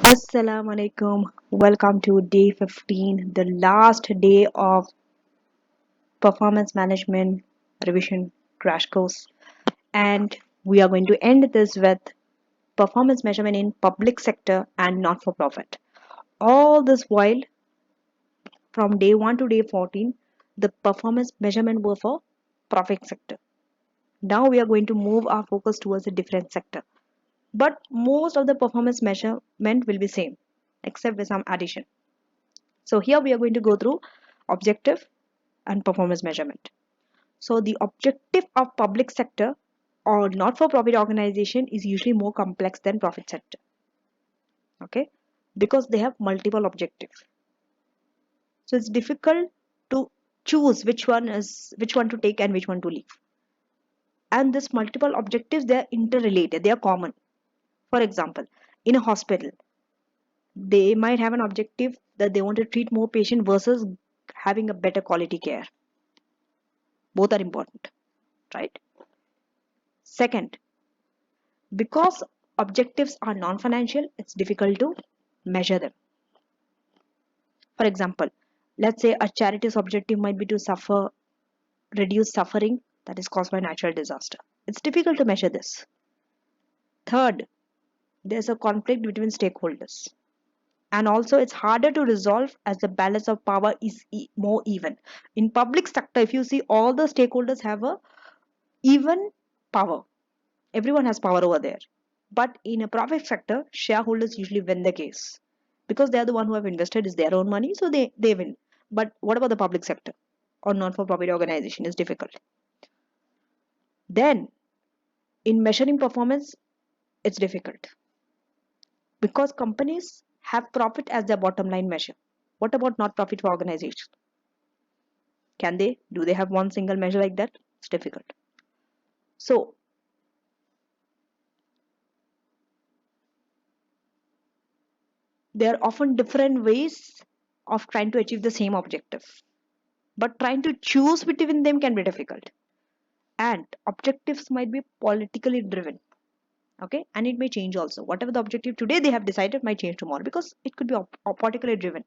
Assalamu alaikum. Welcome to day 15, the last day of performance management revision crash course. And we are going to end this with performance measurement in public sector and not for profit. All this while, from day 1 to day 14, the performance measurement were for profit sector. Now we are going to move our focus towards a different sector. But most of the performance measurement will be same, except with some addition. So here we are going to go through objective and performance measurement. So the objective of public sector or not-for-profit organization is usually more complex than profit sector. Okay, because they have multiple objectives. So it's difficult to choose which one to take and which one to leave. And this multiple objectives, they are interrelated, they are common. For example, in a hospital, they might have an objective that they want to treat more patients versus having a better quality care. Both are important, right? Second, because objectives are non-financial, it's difficult to measure them. For example, let's say a charity's objective might be to reduce suffering that is caused by natural disaster. It's difficult to measure this. Third, there's a conflict between stakeholders. And also it's harder to resolve as the balance of power is more even. In public sector, if you see, all the stakeholders have a even power. Everyone has power over there. But in a profit sector, shareholders usually win the case because they are the one who have invested is their own money, so they win. But what about the public sector or non-for-profit organization is difficult. Then in measuring performance, it's difficult because companies have profit as their bottom line measure. What about not profit for organizations? Can they? Do they have one single measure like that? It's difficult. So there are often different ways of trying to achieve the same objective. But trying to choose between them can be difficult. And objectives might be politically driven. Okay, and it may change also. Whatever the objective today they have decided might change tomorrow because it could be politically driven.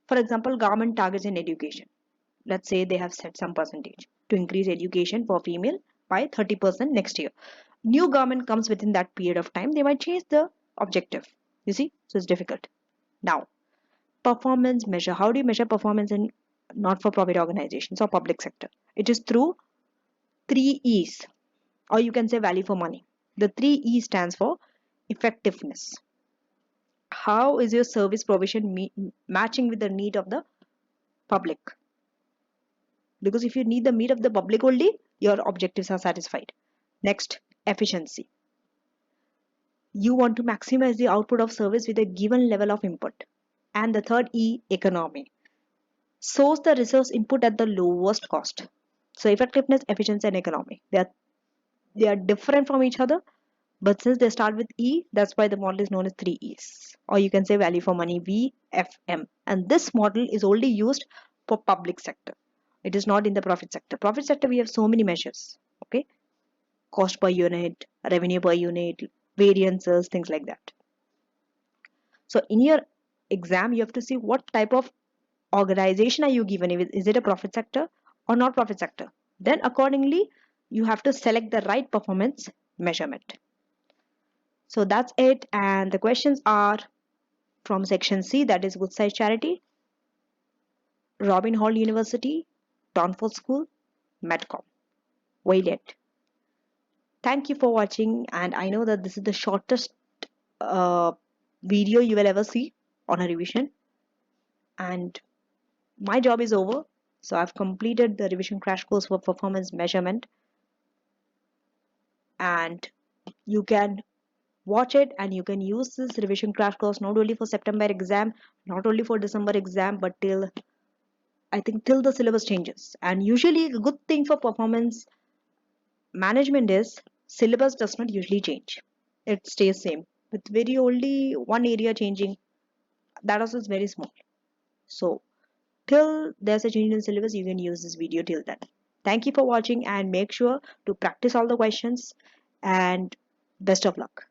For example, government targets in education. Let's say they have set some percentage to increase education for female by 30% next year. New government comes within that period of time, they might change the objective. You see, so it's difficult. Now, performance measure. How do you measure performance in not-for-profit organizations or public sector? It is through three E's, or you can say value for money. The three E stands for effectiveness. How is your service provision matching with the need of the public? Because if you need the need of the public only, your objectives are satisfied. Next, efficiency. You want to maximize the output of service with a given level of input. And the third E, economy. Source the resource input at the lowest cost. So effectiveness, efficiency, and economy. They are different from each other, but since they start with E, that's why the model is known as 3 E's. Or you can say value for money, VFM. And this model is only used for public sector. It is not in the profit sector. Profit sector, we have so many measures. Okay. Cost per unit, revenue per unit, variances, things like that. So in your exam, you have to see what type of organization are you given. Is it a profit sector or not profit sector? Then accordingly, you have to select the right performance measurement. So that's it. And the questions are from section C, that is Woodside Charity, Robin Hall University, Tonford School, Metcom. Waylet. Thank you for watching. And I know that this is the shortest uh, video you will ever see on a revision. And my job is over. So I've completed the revision crash course for performance measurement. And you can watch it and you can use this revision crash course not only for September exam, not only for December exam, but till I think till the syllabus changes. And usually a good thing for performance management is syllabus does not usually change. It stays same with very only one area changing. That also is very small. So till there's a change in syllabus, you can use this video till then. Thank you for watching and make sure to practice all the questions and best of luck.